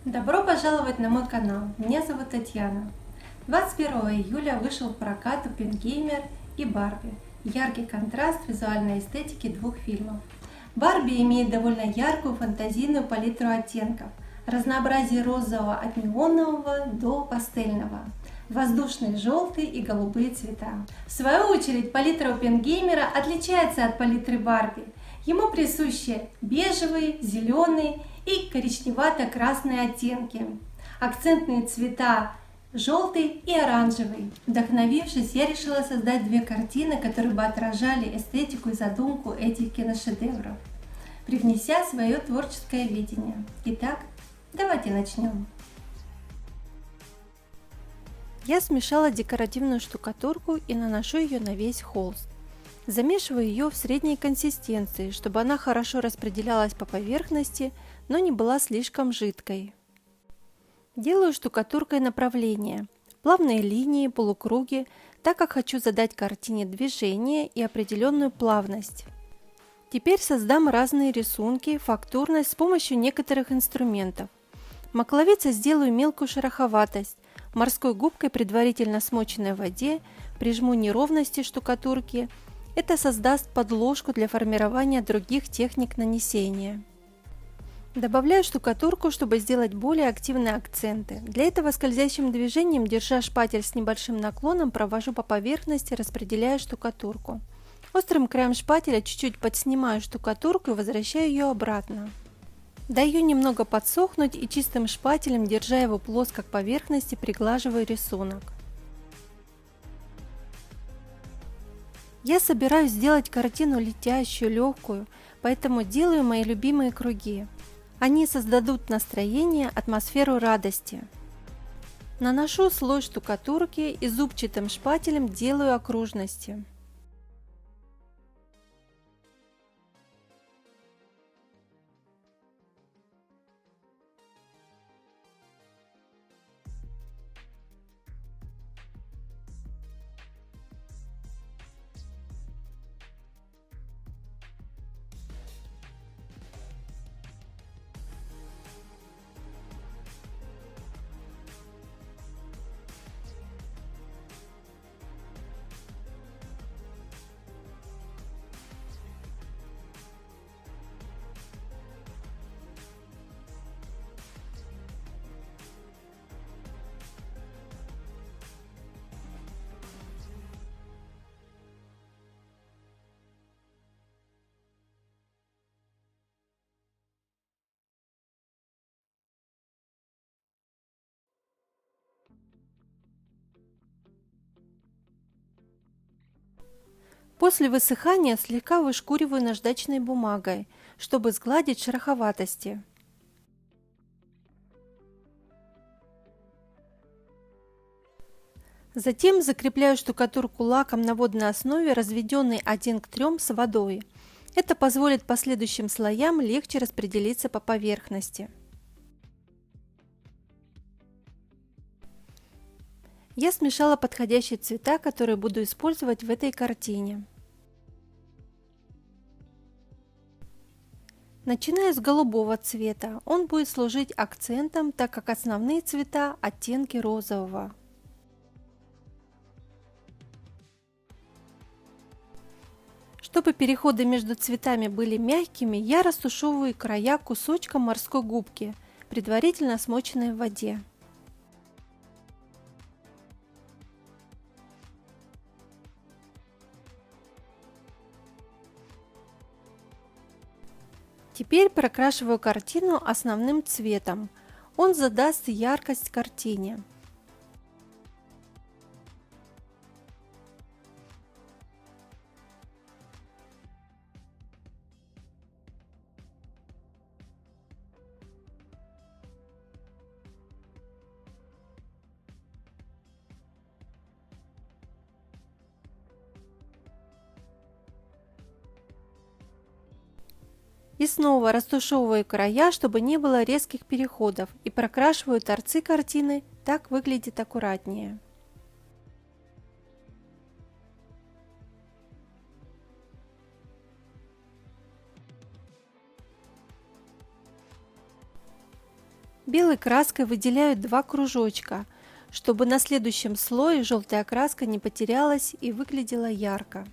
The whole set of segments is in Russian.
Добро пожаловать на мой канал, меня зовут Татьяна. 21 июля вышел в прокат «Оппенгеймер» и «Барби». Яркий контраст визуальной эстетики двух фильмов. «Барби» имеет довольно яркую фантазийную палитру оттенков, разнообразие розового от неонового до пастельного, воздушные желтые и голубые цвета. В свою очередь палитра «Оппенгеймера» отличается от палитры «Барби». Ему присущи бежевый, зеленый и коричневато-красные оттенки. Акцентные цвета желтый и оранжевый. Вдохновившись, я решила создать две картины, которые бы отражали эстетику и задумку этих киношедевров, привнеся свое творческое видение. Итак, давайте начнем. Я смешала декоративную штукатурку и наношу ее на весь холст. Замешиваю ее в средней консистенции, чтобы она хорошо распределялась по поверхности, но не была слишком жидкой. Делаю штукатуркой направления, плавные линии, полукруги, так как хочу задать картине движение и определенную плавность. Теперь создам разные рисунки, фактурность с помощью некоторых инструментов. Макловица сделаю мелкую шероховатость, морской губкой, предварительно смоченной в воде, прижму неровности штукатурки. Это создаст подложку для формирования других техник нанесения. Добавляю штукатурку, чтобы сделать более активные акценты. Для этого скользящим движением, держа шпатель с небольшим наклоном, провожу по поверхности, распределяя штукатурку. Острым краем шпателя чуть-чуть подснимаю штукатурку и возвращаю ее обратно. Даю немного подсохнуть и чистым шпателем, держа его плоско к поверхности, приглаживаю рисунок. Я собираюсь сделать картину летящую, легкую, поэтому делаю мои любимые круги. Они создадут настроение, атмосферу радости. Наношу слой штукатурки и зубчатым шпателем делаю окружности. После высыхания слегка вышкуриваю наждачной бумагой, чтобы сгладить шероховатости. Затем закрепляю штукатурку лаком на водной основе, разведенной 1 к 3 с водой. Это позволит последующим слоям легче распределиться по поверхности. Я смешала подходящие цвета, которые буду использовать в этой картине. Начиная с голубого цвета, он будет служить акцентом, так как основные цвета – оттенки розового. Чтобы переходы между цветами были мягкими, я растушевываю края кусочком морской губки, предварительно смоченной в воде. Теперь прокрашиваю картину основным цветом. Он задаст яркость картине. И снова растушевываю края, чтобы не было резких переходов, и прокрашиваю торцы картины, так выглядит аккуратнее. Белой краской выделяют два кружочка, чтобы на следующем слое желтая краска не потерялась и выглядела ярко.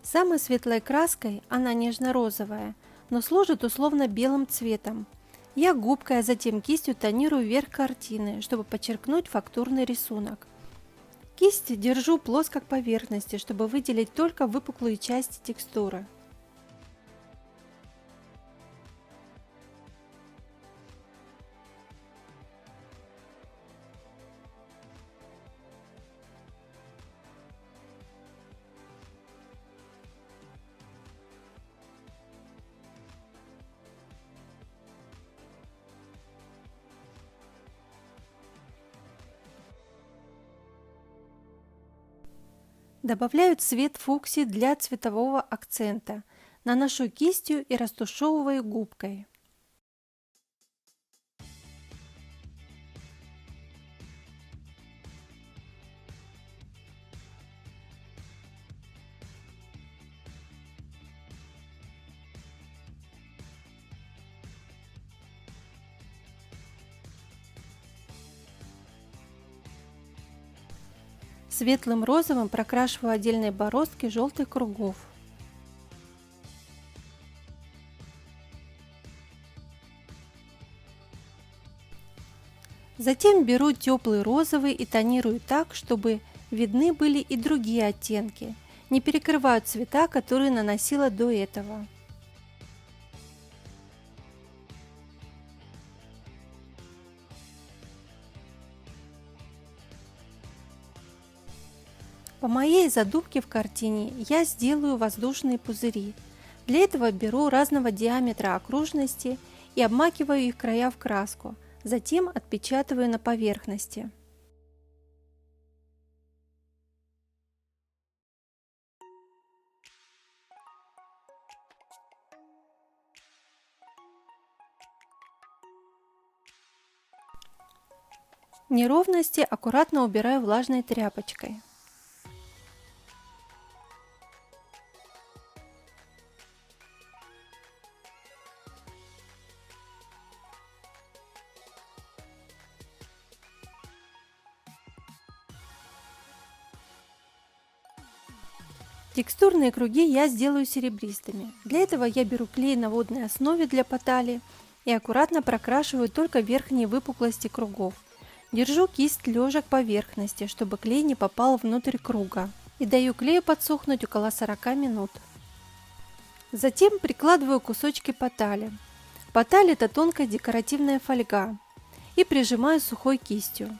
Самой светлой краской она нежно-розовая, но служит условно белым цветом. Я губкой, а затем кистью тонирую верх картины, чтобы подчеркнуть фактурный рисунок. Кисть держу плоско к поверхности, чтобы выделить только выпуклые части текстуры. Добавляю цвет фуксии для цветового акцента. Наношу кистью и растушевываю губкой. Светлым розовым прокрашиваю отдельные бороздки желтых кругов. Затем беру теплый розовый и тонирую так, чтобы видны были и другие оттенки. Не перекрываю цвета, которые наносила до этого. По моей задумке в картине я сделаю воздушные пузыри. Для этого беру разного диаметра окружности и обмакиваю их края в краску, затем отпечатываю на поверхности. Неровности аккуратно убираю влажной тряпочкой. Текстурные круги я сделаю серебристыми. Для этого я беру клей на водной основе для потали и аккуратно прокрашиваю только верхние выпуклости кругов. Держу кисть лежа к поверхности, чтобы клей не попал внутрь круга, и даю клею подсохнуть около 40 минут. Затем прикладываю кусочки потали. Поталь — это тонкая декоративная фольга, и прижимаю сухой кистью.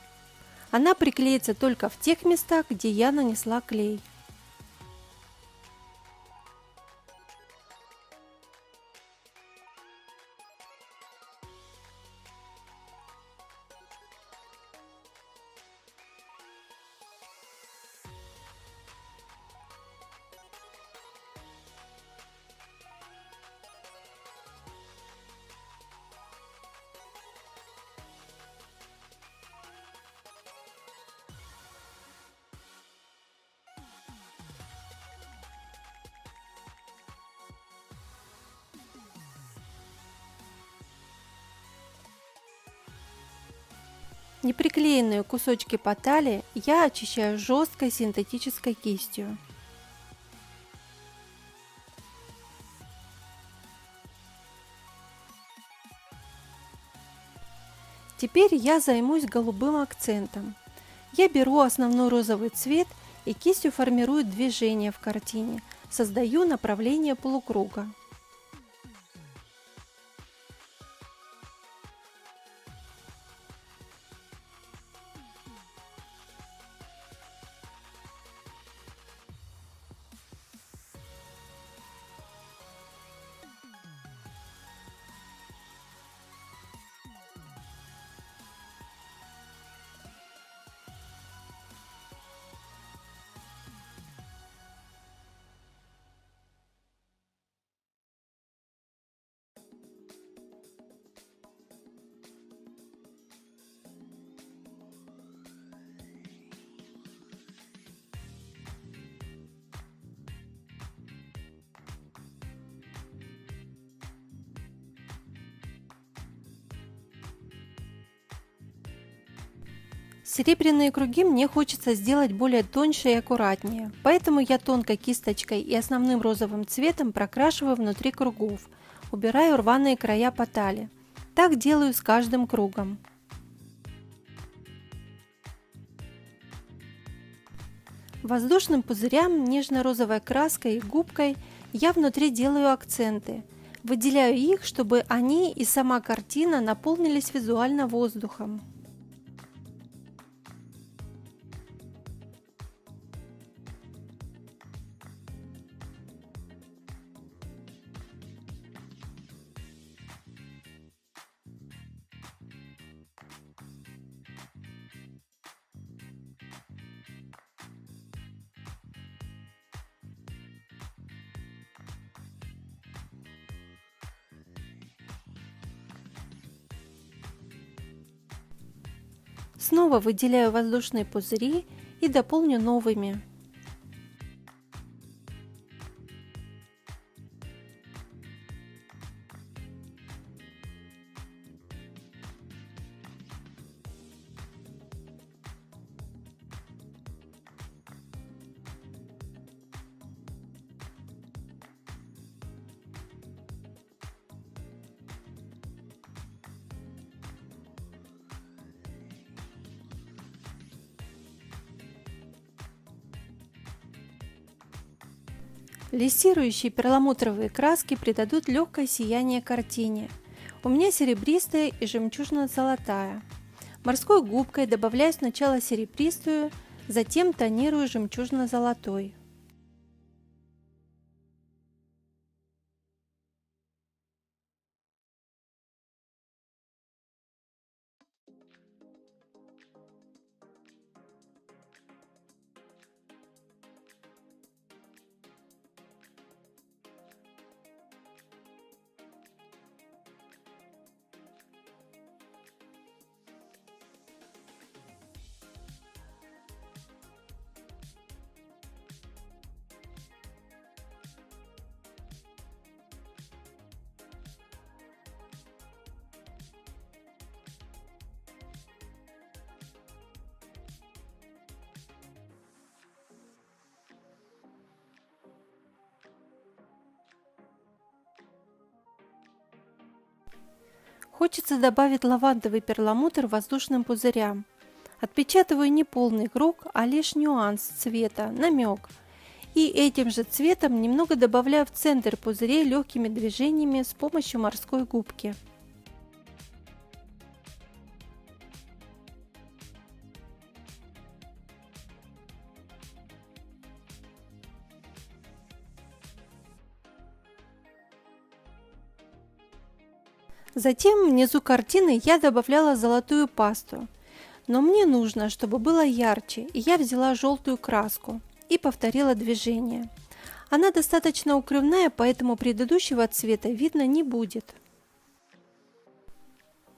Она приклеится только в тех местах, где я нанесла клей. Неприклеенные кусочки потали я очищаю жесткой синтетической кистью. Теперь я займусь голубым акцентом. Я беру основной розовый цвет и кистью формирую движение в картине, создаю направление полукруга. Серебряные круги мне хочется сделать более тоньше и аккуратнее, поэтому я тонкой кисточкой и основным розовым цветом прокрашиваю внутри кругов, убираю рваные края по талии. Так делаю с каждым кругом. Воздушным пузырям нежно-розовой краской и губкой я внутри делаю акценты. Выделяю их, чтобы они и сама картина наполнились визуально воздухом. Снова выделяю воздушные пузыри и дополню новыми. Лиссирующие перламутровые краски придадут легкое сияние картине. У меня серебристая и жемчужно-золотая. Морской губкой добавляю сначала серебристую, затем тонирую жемчужно-золотой. Хочется добавить лавандовый перламутр воздушным пузырям. Отпечатываю не полный круг, а лишь нюанс цвета, намек. И этим же цветом немного добавляю в центр пузырей легкими движениями с помощью морской губки. Затем внизу картины я добавляла золотую пасту. Но мне нужно, чтобы было ярче, и я взяла желтую краску и повторила движение. Она достаточно укрывная, поэтому предыдущего цвета видно не будет.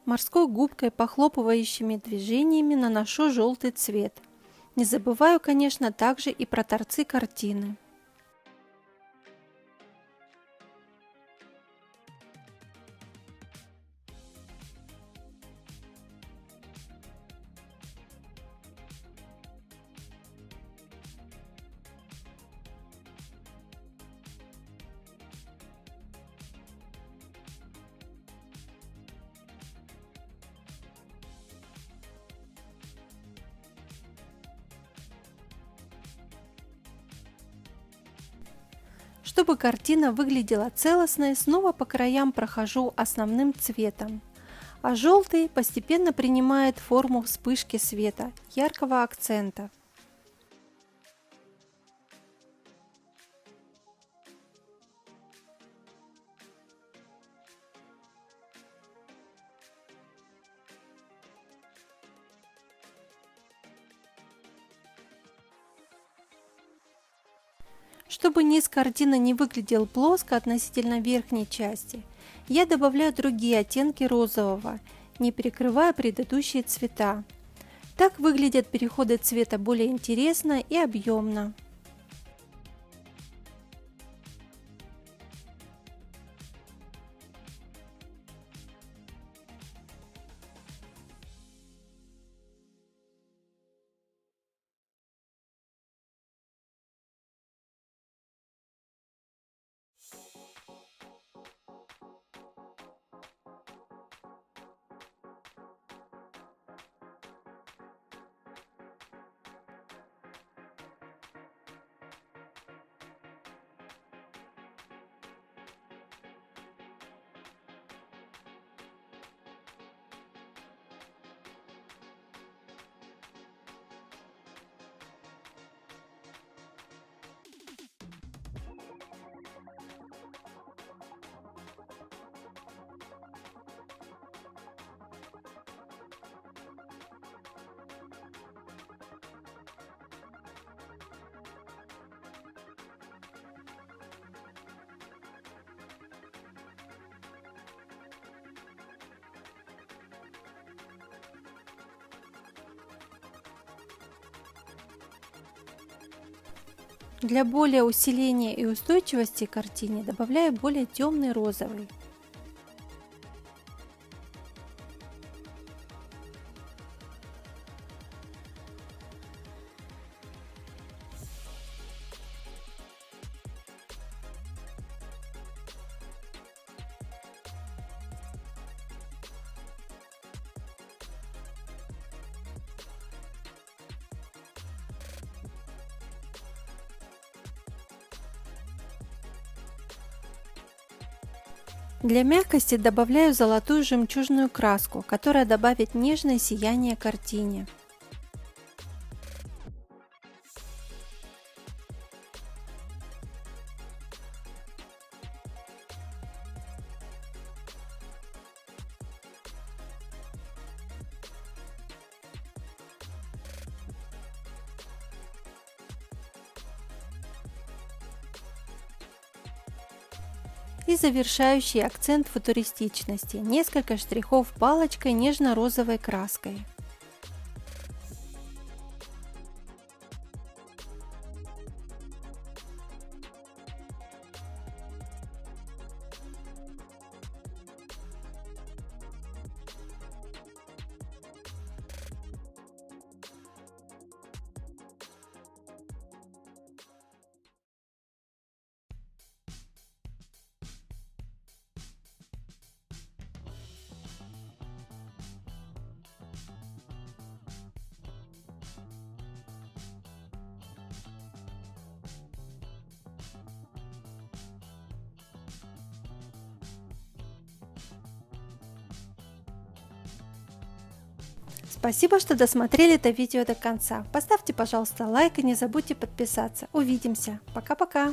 Морской губкой похлопывающими движениями наношу желтый цвет. Не забываю, конечно, также и про торцы картины. Чтобы картина выглядела целостной, снова по краям прохожу основным цветом, а желтый постепенно принимает форму вспышки света, яркого акцента. Чтобы низ картины не выглядел плоско относительно верхней части, я добавляю другие оттенки розового, не перекрывая предыдущие цвета. Так выглядят переходы цвета более интересно и объемно. Для более усиления и устойчивости к картине добавляю более темный розовый. Для мягкости добавляю золотую жемчужную краску, которая добавит нежное сияние картине. И завершающий акцент футуристичности – несколько штрихов палочкой нежно-розовой краской. Спасибо, что досмотрели это видео до конца. Поставьте, пожалуйста, лайк и не забудьте подписаться. Увидимся. Пока-пока.